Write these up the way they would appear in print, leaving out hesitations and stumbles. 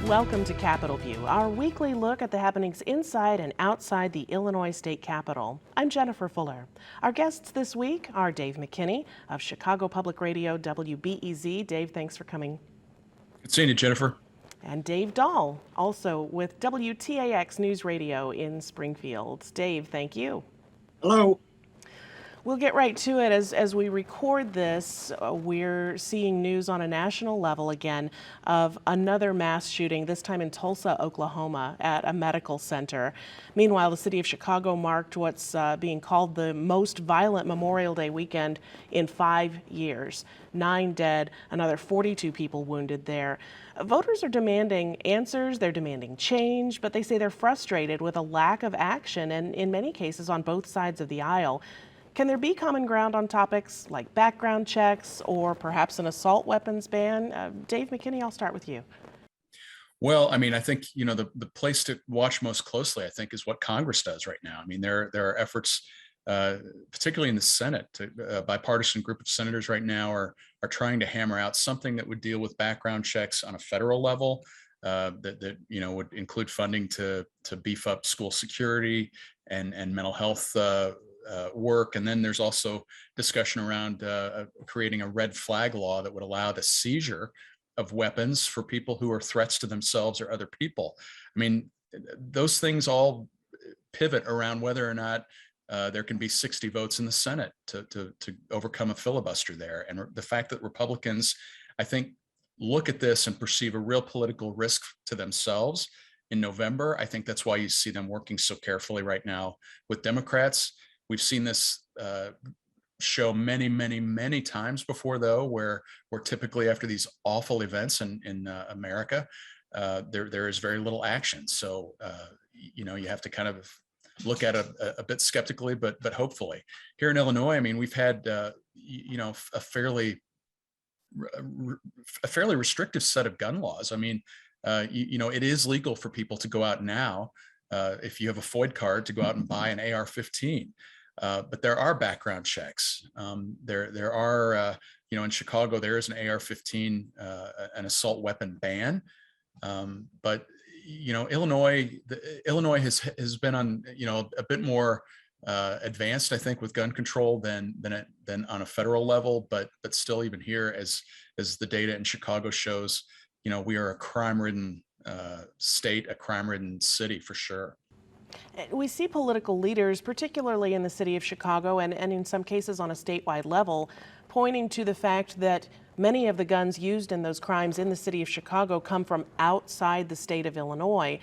Welcome to Capitol View, our weekly look at the happenings inside and outside the Illinois State Capitol. I'm Jennifer Fuller. Our guests this week are Dave McKinney of Chicago Public Radio WBEZ. Dave, thanks for coming. Good seeing you, Jennifer. And Dave Dahl, also with WTAX NewsRadio in Springfield. Dave, thank you. Hello. We'll get right to it. As we record this, we're seeing news on a national level again of another mass shooting, this time in Tulsa, Oklahoma, at a medical center. Meanwhile, the city of Chicago marked what's being called the most violent Memorial Day weekend in 5 years. 9 dead, another 42 people wounded there. Voters are demanding answers, they're demanding change, but they say they're frustrated with a lack of action, and in many cases on both sides of the aisle. Can there be common ground on topics like background checks or perhaps an assault weapons ban? Dave McKinney, I'll start with you. Well, I mean, I think, the place to watch most closely, I think, is what Congress does right now. I mean, there are efforts, particularly in the Senate, a bipartisan group of senators right now are trying to hammer out something that would deal with background checks on a federal level, that would include funding to beef up school security and mental health work. And then there's also discussion around creating a red flag law that would allow the seizure of weapons for people who are threats to themselves or other people. I mean, those things all pivot around whether or not there can be 60 votes in the Senate to overcome a filibuster there. And the fact that Republicans, I think, look at this and perceive a real political risk to themselves in November, I think that's why you see them working so carefully right now with Democrats. We've seen this show many times before, though, where typically after these awful events in America, there is very little action. So, you have to kind of look at it a bit skeptically, but hopefully. Here in Illinois, I mean, we've had, a fairly restrictive set of gun laws. I mean, it is legal for people to go out now, if you have a FOID card, to go out and buy an AR-15. But there are background checks. There are, in Chicago, there is an AR-15, an assault weapon ban. But Illinois has been on, a bit more advanced, I think, with gun control than on a federal level. But still, even here, as the data in Chicago shows, we are a crime-ridden state, a crime-ridden city for sure. We see political leaders, particularly in the city of Chicago and in some cases on a statewide level, pointing to the fact that many of the guns used in those crimes in the city of Chicago come from outside the state of Illinois.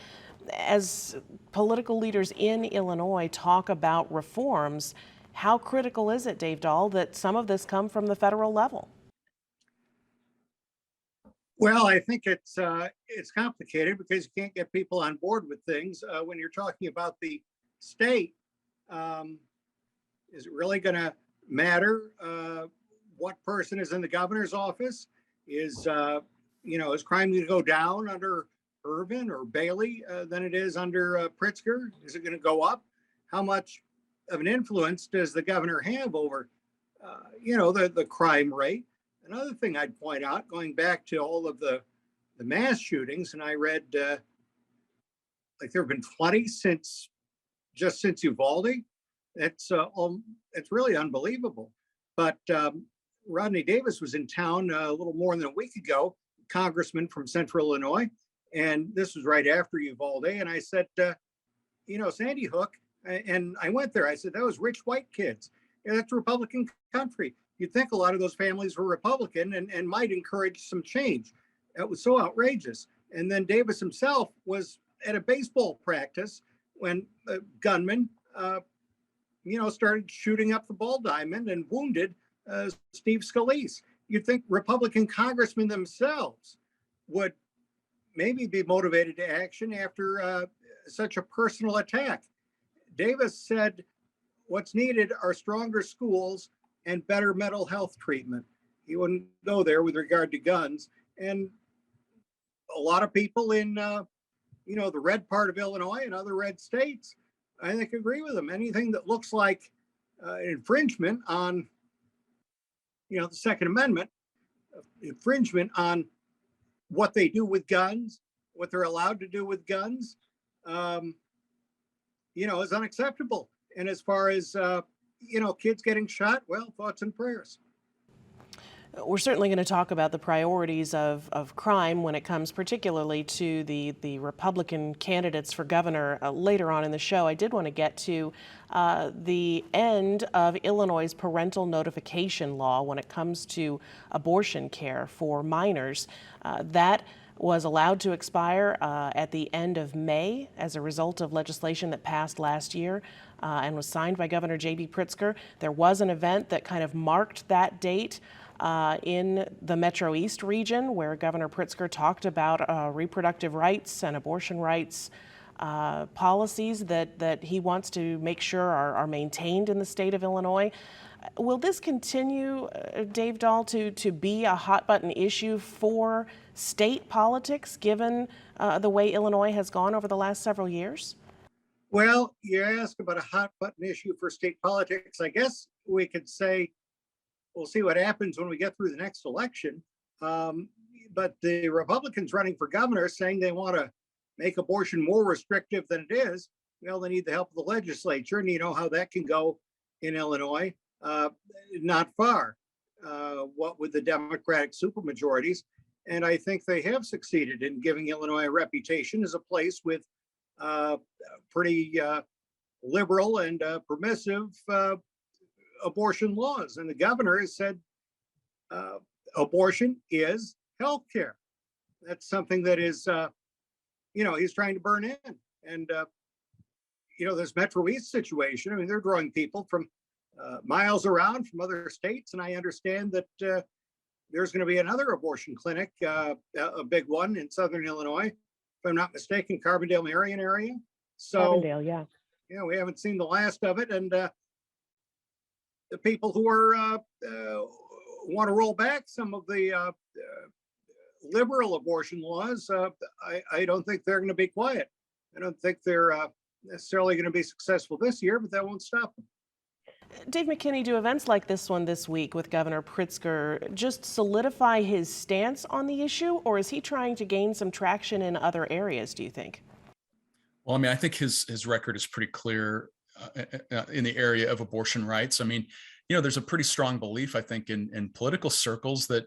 As political leaders in Illinois talk about reforms, how critical is it, Dave Dahl, that some of this come from the federal level? Well, I think it's complicated because you can't get people on board with things. When you're talking about the state, is it really going to matter what person is in the governor's office? Is crime going to go down under Irvin or Bailey than it is under Pritzker? Is it going to go up? How much of an influence does the governor have over, the crime rate? Another thing I'd point out, going back to all of the mass shootings, and I read like there have been 20 since Uvalde. It's really unbelievable. But Rodney Davis was in town a little more than a week ago, congressman from Central Illinois, and this was right after Uvalde. And I said, Sandy Hook, and I went there. I said, that was rich white kids. Yeah, that's a Republican country. You'd think a lot of those families were Republican and might encourage some change. It was so outrageous. And then Davis himself was at a baseball practice when a gunman, started shooting up the ball diamond and wounded Steve Scalise. You'd think Republican congressmen themselves would maybe be motivated to action after such a personal attack. Davis said, what's needed are stronger schools and better mental health treatment. He wouldn't go there with regard to guns. And a lot of people in, the red part of Illinois and other red states, I think, agree with him. Anything that looks like infringement on, the Second Amendment, infringement on what they do with guns, what they're allowed to do with guns, is unacceptable. And as far as, kids getting shot, well, thoughts and prayers. We're certainly going to talk about the priorities of crime when it comes particularly to the Republican candidates for governor later on in the show. I did want to get to the end of Illinois' parental notification law when it comes to abortion care for minors. That was allowed to expire at the end of May as a result of legislation that passed last year and was signed by Governor J.B. Pritzker. There was an event that kind of marked that date in the Metro East region, where Governor Pritzker talked about reproductive rights and abortion rights policies that he wants to make sure are maintained in the state of Illinois. Will this continue, Dave Dahl, to be a hot button issue for state politics, given the way Illinois has gone over the last several years? Well, you ask about a hot button issue for state politics. I guess we could say we'll see what happens when we get through the next election. But the Republicans running for governor saying they want to make abortion more restrictive than it is, well, they need the help of the legislature. And you know how that can go in Illinois. Not far, what with the Democratic supermajorities. And I think they have succeeded in giving Illinois a reputation as a place with pretty liberal and permissive abortion laws. And the governor has said abortion is health care. That's something that is, he's trying to burn in. And, this Metro East situation, I mean, they're drawing people from miles around from other states. And I understand that there's going to be another abortion clinic, a big one in Southern Illinois, if I'm not mistaken, Carbondale, Marion area. So, Carbondale, yeah. We haven't seen the last of it. And the people who are want to roll back some of the liberal abortion laws, I don't think they're going to be quiet. I don't think they're necessarily going to be successful this year, but that won't stop them. Dave McKinney, do events like this one this week with Governor Pritzker just solidify his stance on the issue, or is he trying to gain some traction in other areas, do you think? Well, I mean, I think his record is pretty clear in the area of abortion rights. I mean, there's a pretty strong belief, I think, in political circles that,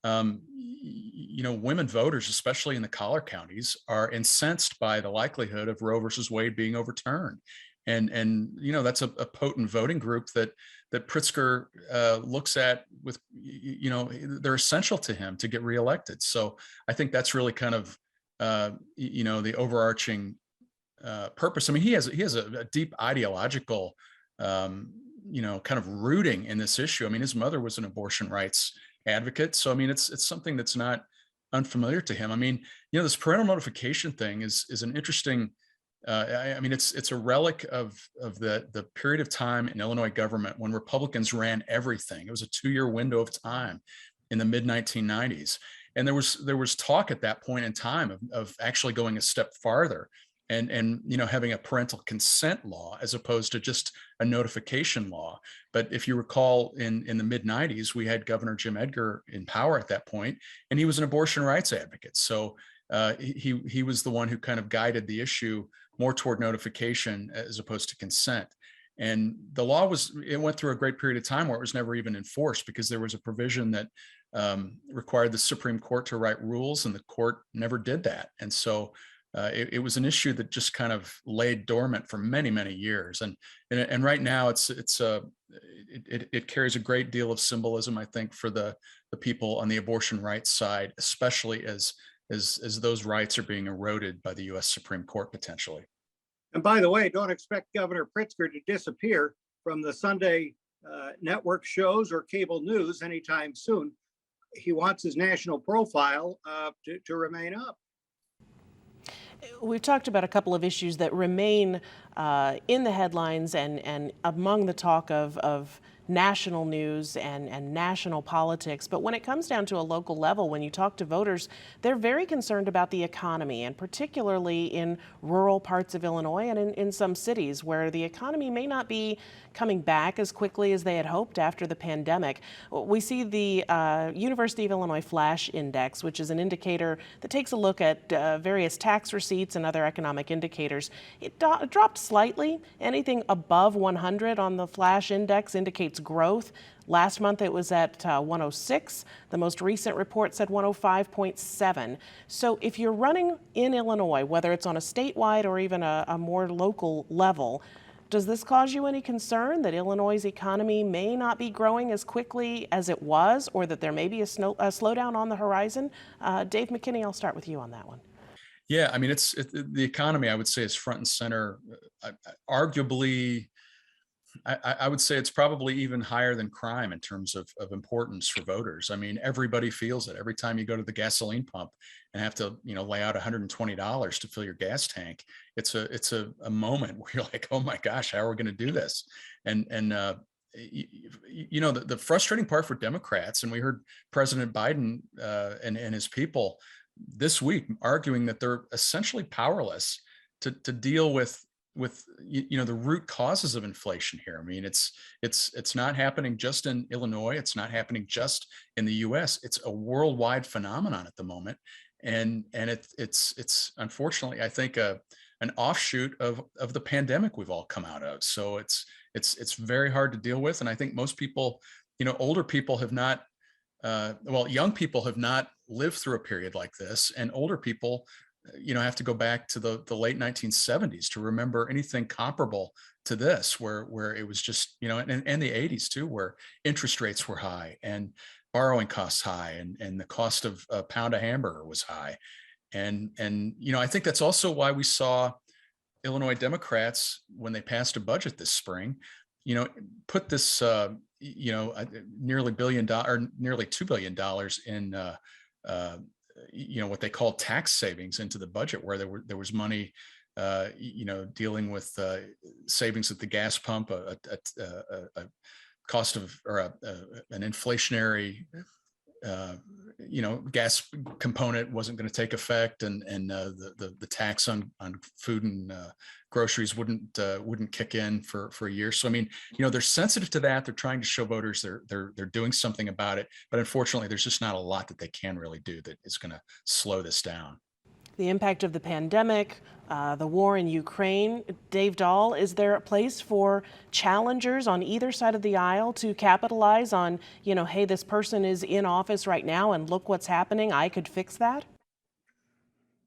women voters, especially in the collar counties, are incensed by the likelihood of Roe versus Wade being overturned. And that's a potent voting group that Pritzker looks at with, they're essential to him to get reelected. So I think that's really kind of, the overarching purpose. I mean, he has a deep ideological, kind of rooting in this issue. I mean, his mother was an abortion rights advocate. So, I mean, it's something that's not unfamiliar to him. I mean, this parental notification thing is an interesting, I mean, it's a relic of the period of time in Illinois government when Republicans ran everything. It was a 2-year window of time in the mid 1990s. And there was talk at that point in time of actually going a step farther and having a parental consent law as opposed to just a notification law. But if you recall, in the mid 90s, we had Governor Jim Edgar in power at that point, and he was an abortion rights advocate. So he was the one who kind of guided the issue more toward notification as opposed to consent. And the law went through a great period of time where it was never even enforced because there was a provision that required the Supreme Court to write rules, and the court never did that. And so it was an issue that just kind of laid dormant for many, many years. And right now it carries a great deal of symbolism, I think, for the people on the abortion rights side, especially as those rights are being eroded by the U.S. Supreme Court potentially. And by the way, don't expect Governor Pritzker to disappear from the Sunday network shows or cable news anytime soon. He wants his national profile to remain up. We've talked about a couple of issues that remain in the headlines and among the talk of national news and national politics. But when it comes down to a local level, when you talk to voters, they're very concerned about the economy, and particularly in rural parts of Illinois and in some cities where the economy may not be coming back as quickly as they had hoped after the pandemic. We see the University of Illinois Flash Index, which is an indicator that takes a look at various tax receipts and other economic indicators. It dropped slightly. Anything above 100 on the Flash Index indicates growth. Last month it was at 106. The most recent report said 105.7. So if you're running in Illinois, whether it's on a statewide or even a more local level, does this cause you any concern that Illinois' economy may not be growing as quickly as it was, or that there may be a slowdown on the horizon? Dave McKinney, I'll start with you on that one. Yeah, I mean, the economy, I would say, is front and center. Arguably, I would say it's probably even higher than crime in terms of importance for voters. I mean, everybody feels it. Every time you go to the gasoline pump and have to, lay out $120 to fill your gas tank, it's a moment where you're like, oh my gosh, how are we going to do this? And the frustrating part for Democrats, and we heard President Biden and his people this week arguing that they're essentially powerless to deal with the root causes of inflation here. I mean, it's not happening just in Illinois. It's not happening just in the U.S. It's a worldwide phenomenon at the moment, and it's unfortunately, I think, an offshoot of the pandemic we've all come out of. So it's very hard to deal with, and I think most people, older people have not. Young people have not lived through a period like this, and older people, have to go back to the late 1970s to remember anything comparable to this, where it was just, and the 80s too, where interest rates were high and borrowing costs high, and the cost of a pound of hamburger was high. And I think that's also why we saw Illinois Democrats, when they passed a budget this spring, put this, nearly $2 billion in, what they call tax savings into the budget, where there was money, dealing with savings at the gas pump, a cost of, or an inflationary, gas component wasn't going to take effect, and the tax on food and groceries wouldn't kick in for a year. So I mean, they're sensitive to that. They're trying to show voters they're doing something about it, but unfortunately, there's just not a lot that they can really do that is going to slow this down. The impact of the pandemic, the war in Ukraine. Dave Dahl, is there a place for challengers on either side of the aisle to capitalize on, hey, this person is in office right now and look what's happening, I could fix that?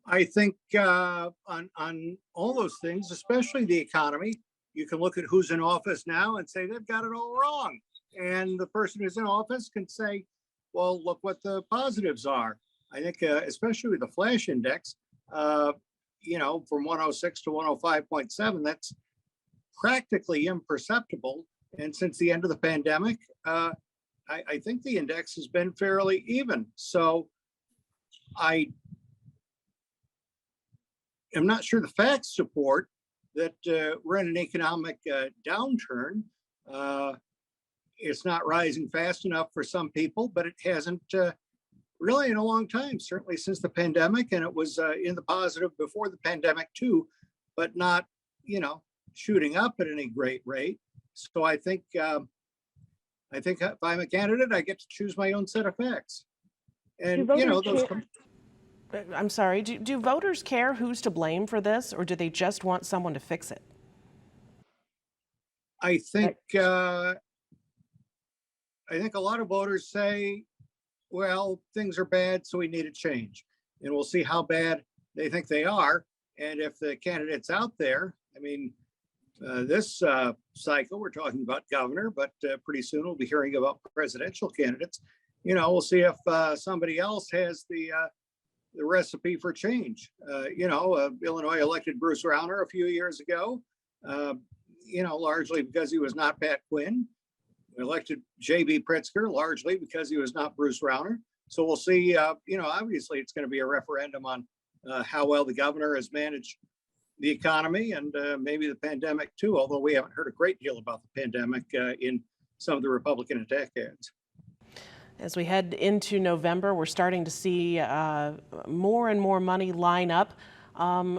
I think on all those things, especially the economy, you can look at who's in office now and say they've got it all wrong. And the person who's in office can say, well, look what the positives are. I think especially with the Flash Index, from 106 to 105.7, that's practically imperceptible. And since the end of the pandemic, I think the index has been fairly even. So I am not sure the facts support that we're in an economic downturn. It's not rising fast enough for some people, but it hasn't really in a long time, certainly since the pandemic, and it was in the positive before the pandemic too, but not, shooting up at any great rate. So I think if I'm a candidate, I get to choose my own set of facts. And I'm sorry, do voters care who's to blame for this, or do they just want someone to fix it? I think a lot of voters say, well, things are bad, so we need a change. And we'll see how bad they think they are. And if the candidates out there, I mean, this cycle, we're talking about governor, but pretty soon we'll be hearing about presidential candidates. We'll see if somebody else has the recipe for change. Illinois elected Bruce Rauner a few years ago, largely because he was not Pat Quinn. Elected J.B. Pritzker largely because he was not Bruce Rauner. So we'll see, obviously it's going to be a referendum on how well the governor has managed the economy and maybe the pandemic too, although we haven't heard a great deal about the pandemic in some of the Republican attack ads. As we head into November, we're starting to see more and more money line up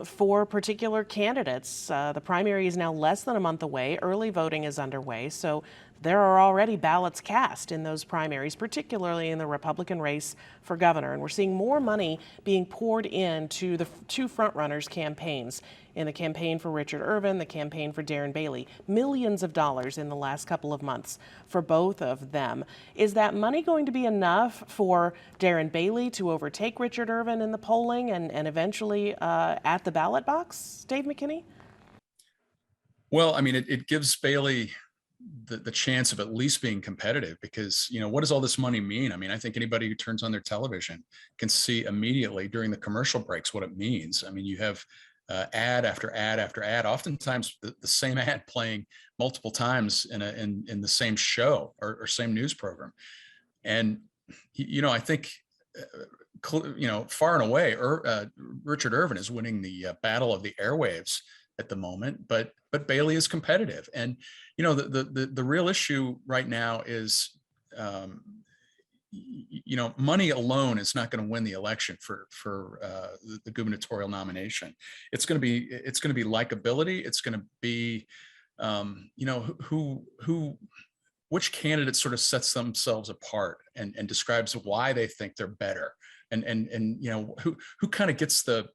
for particular candidates. The primary is now less than a month away. Early voting is underway, so there are already ballots cast in those primaries, particularly in the Republican race for governor. And we're seeing more money being poured into the two frontrunners' campaigns. In the campaign for Richard Irvin, the campaign for Darren Bailey, millions of dollars in the last couple of months for both of them. Is that money going to be enough for Darren Bailey to overtake Richard Irvin in the polling and eventually at the ballot box, Dave McKinney? Well, I mean, it gives Bailey the chance of at least being competitive, because, you know, what does all this money mean? I mean, I think anybody who turns on their television can see immediately during the commercial breaks what it means. I mean, you have ad after ad after ad, oftentimes the same ad playing multiple times in the same show or same news program. And, you know, I think, you know, far and away, Richard Irvin is winning the battle of the airwaves at the moment, but Bailey is competitive. And, you know, the real issue right now is, you know, money alone is not going to win the election for the gubernatorial nomination. It's going to be likability. It's going to be, you know, which candidate sort of sets themselves apart and describes why they think they're better, and you know, who kind of gets the,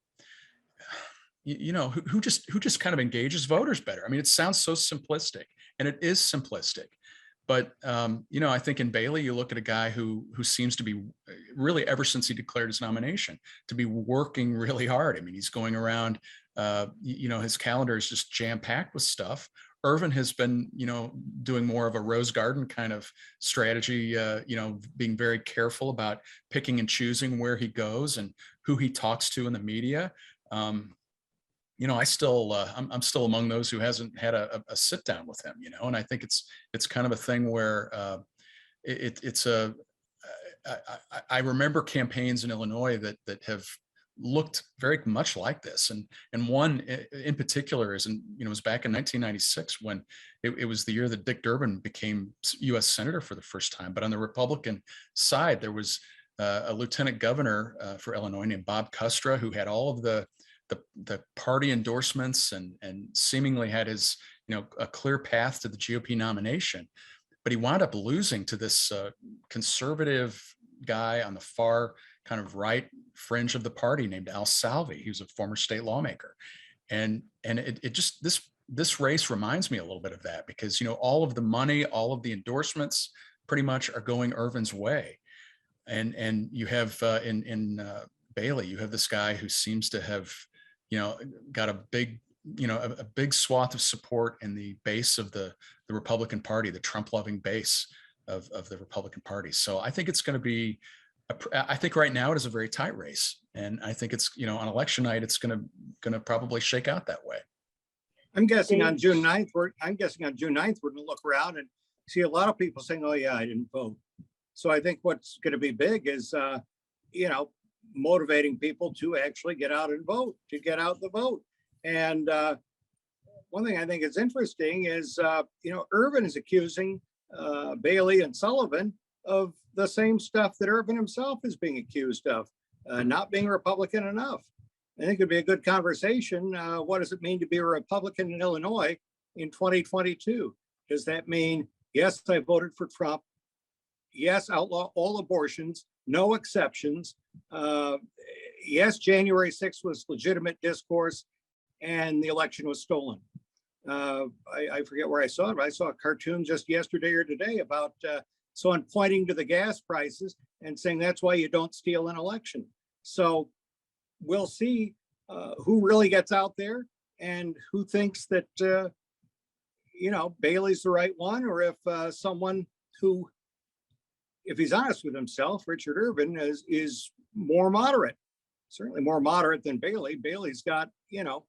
you know, who just kind of engages voters better. I mean, it sounds so simplistic, and it is simplistic. But, you know, I think in Bailey, you look at a guy who seems to be really, ever since he declared his nomination, to be working really hard. I mean, he's going around, you know, his calendar is just jam-packed with stuff. Irvin has been, you know, doing more of a Rose Garden kind of strategy, you know, being very careful about picking and choosing where he goes and who he talks to in the media. You know, I'm still among those who hasn't had a sit down with him, you know, and I think it's kind of a thing where I remember campaigns in Illinois that have looked very much like this, and one in particular is, you know, was back in 1996 when it was the year that Dick Durbin became U.S. Senator for the first time. But on the Republican side, there was a lieutenant governor for Illinois named Bob Custra, who had all of the party endorsements and seemingly had his, you know, a clear path to the GOP nomination, but he wound up losing to this conservative guy on the far kind of right fringe of the party named Al Salvi. He was a former state lawmaker, and it just, this race reminds me a little bit of that, because, you know, all of the money, all of the endorsements pretty much are going Irvin's way, and you have in Bailey, you have this guy who seems to have, you know, got a big, you know, a big swath of support in the base of the Republican Party, the Trump-loving base of the Republican Party. So I think it's going to be, I think right now it is a very tight race, and I think it's, you know, on election night it's going to probably shake out that way. I'm guessing on June 9th, we're going to look around and see a lot of people saying, "Oh yeah, I didn't vote." So I think what's going to be big is, you know, motivating people to actually get out and vote, to get out the vote. And one thing I think is interesting is, you know, Irvin is accusing Bailey and Sullivan of the same stuff that Irvin himself is being accused of, not being Republican enough. I think it'd be a good conversation. What does it mean to be a Republican in Illinois in 2022? Does that mean, yes, I voted for Trump, yes, outlaw all abortions, no exceptions, yes, January 6th was legitimate discourse, and the election was stolen? I forget where I saw it, but I saw a cartoon just yesterday or today about someone pointing to the gas prices and saying that's why you don't steal an election. So we'll see who really gets out there and who thinks that, you know, Bailey's the right one, or if someone who, if he's honest with himself, Richard Irvin is more moderate, certainly more moderate than Bailey. Bailey's got, you know,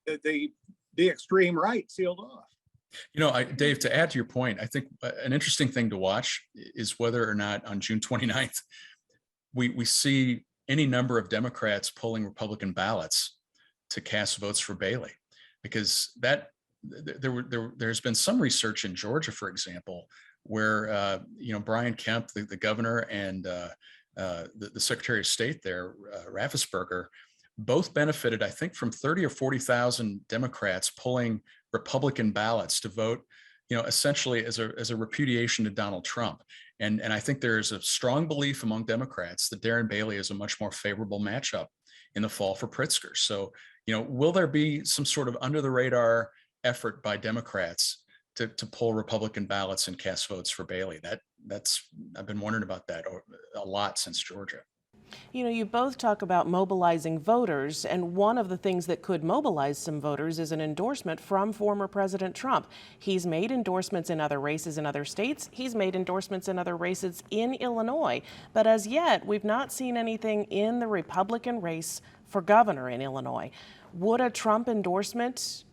the extreme right sealed off. You know, Dave, to add to your point, I think an interesting thing to watch is whether or not on June 29th, we see any number of Democrats pulling Republican ballots to cast votes for Bailey, because that there's been some research in Georgia, for example, where Brian Kemp, the governor, and the Secretary of State there, Raffensperger, both benefited, I think, from 30 or 40,000 Democrats pulling Republican ballots to vote, essentially as a repudiation to Donald Trump. And I think there is a strong belief among Democrats that Darren Bailey is a much more favorable matchup in the fall for Pritzker. So, will there be some sort of under the radar effort by Democrats to pull Republican ballots and cast votes for Bailey? I've been wondering about that a lot since Georgia. You both talk about mobilizing voters, and one of the things that could mobilize some voters is an endorsement from former President Trump. He's made endorsements in other races in other states. He's made endorsements in other races in Illinois. But as yet, we've not seen anything in the Republican race for governor in Illinois. Would a Trump endorsement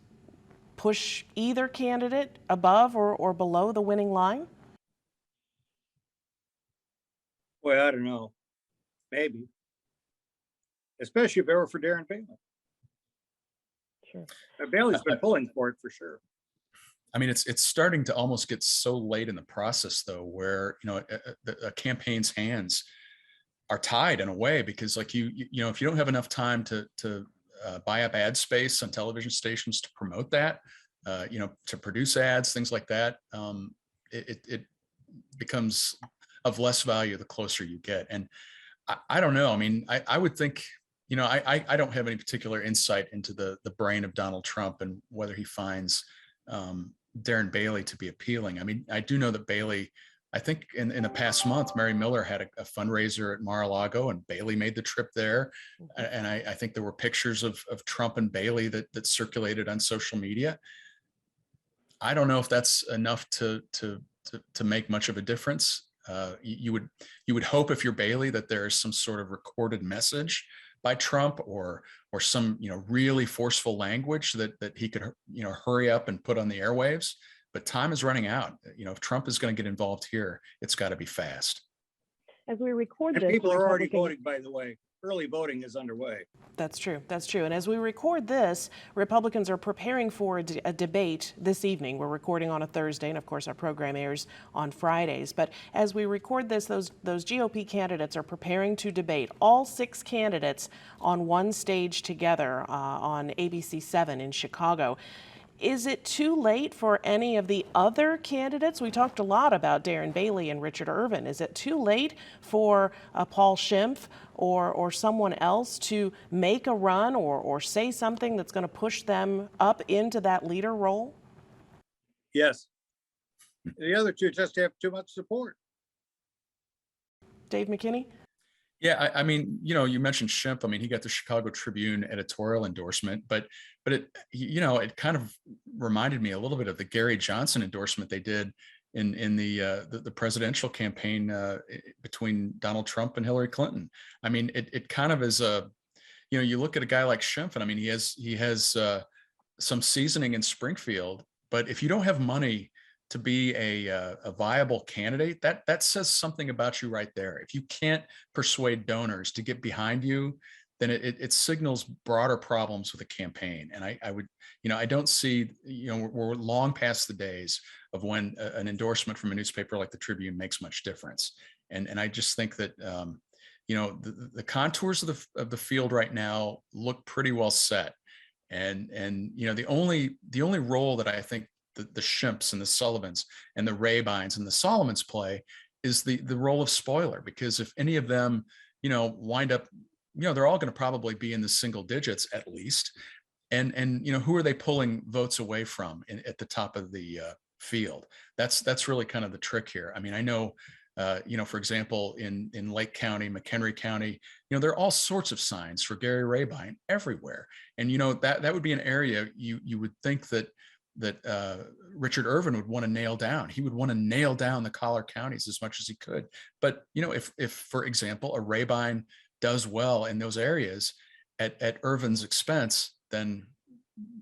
push either candidate above or below the winning line? Well, I don't know. Maybe. Especially if it were for Darren Bailey. Sure. Bailey's been pulling for it for sure. I mean, it's starting to almost get so late in the process, though, where a campaign's hands are tied in a way, because, like, if you don't have enough time to buy up ad space on television stations to promote that, to produce ads, things like that, it becomes of less value the closer you get. And I don't know. I mean, I would think, I don't have any particular insight into the brain of Donald Trump and whether he finds Darren Bailey to be appealing. I mean, I do know that Bailey, I think in the past month, Mary Miller had a fundraiser at Mar-a-Lago, and Bailey made the trip there. And I think there were pictures of Trump and Bailey that circulated on social media. I don't know if that's enough to make much of a difference. You would hope, if you're Bailey, that there is some sort of recorded message by Trump or some really forceful language that he could hurry up and put on the airwaves. But time is running out. If Trump is going to get involved here, it's got to be fast. As we record and this, people are already voting, by the way. Early voting is underway. That's true. That's true. And as we record this, Republicans are preparing for a debate this evening. We're recording on a Thursday, and of course our program airs on Fridays. But as we record this, those GOP candidates are preparing to debate, all 6 candidates on one stage together on ABC 7 in Chicago. Is it too late for any of the other candidates? We talked a lot about Darren Bailey and Richard Irvin. Is it too late for Paul Schimpf or someone else to make a run or say something that's going to push them up into that leader role? Yes. The other two just have too much support. Dave McKinney? Yeah, I mean, you mentioned Schimpf. I mean, he got the Chicago Tribune editorial endorsement, but it kind of reminded me a little bit of the Gary Johnson endorsement they did in the presidential campaign between Donald Trump and Hillary Clinton. I mean, it kind of is you look at a guy like Schimpf, and I mean, he has some seasoning in Springfield, but if you don't have money to be a viable candidate, that says something about you right there. If you can't persuade donors to get behind you, then it signals broader problems with a campaign. And I don't see, we're long past the days of when an endorsement from a newspaper like the Tribune makes much difference. And I just think that, the contours of the field right now look pretty well set. And the only role that I think the Schimpfs and the Sullivans and the Rabines and the Solomons play is the role of spoiler, because if any of them, wind up, they're all going to probably be in the single digits at least. And who are they pulling votes away from at the top of the field? That's really kind of the trick here. I mean, I know, for example, in Lake County, McHenry County, there are all sorts of signs for Gary Rabine everywhere. And, that would be an area you would think that Richard Irvin would want to nail down. He would want to nail down the collar counties as much as he could. But, if for example, a Rabine does well in those areas at Irvin's expense, then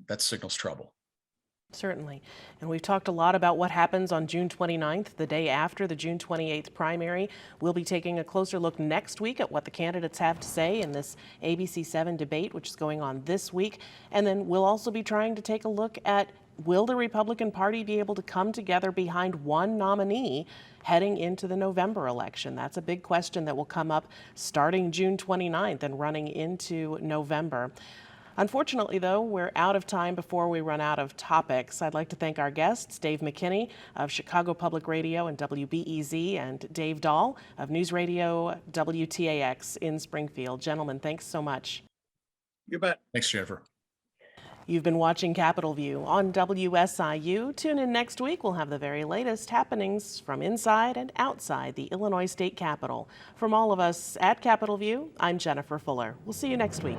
that signals trouble. Certainly. And we've talked a lot about what happens on June 29th, the day after the June 28th primary. We'll be taking a closer look next week at what the candidates have to say in this ABC 7 debate, which is going on this week. And then we'll also be trying to take a look at will the Republican Party be able to come together behind one nominee heading into the November election? That's a big question that will come up starting June 29th and running into November. Unfortunately, though, we're out of time before we run out of topics. I'd like to thank our guests, Dave McKinney of Chicago Public Radio and WBEZ, and Dave Dahl of NewsRadio WTAX in Springfield. Gentlemen, thanks so much. You bet. Thanks, Jennifer. You've been watching Capitol View on WSIU. Tune in next week. We'll have the very latest happenings from inside and outside the Illinois State Capitol. From all of us at Capitol View, I'm Jennifer Fuller. We'll see you next week.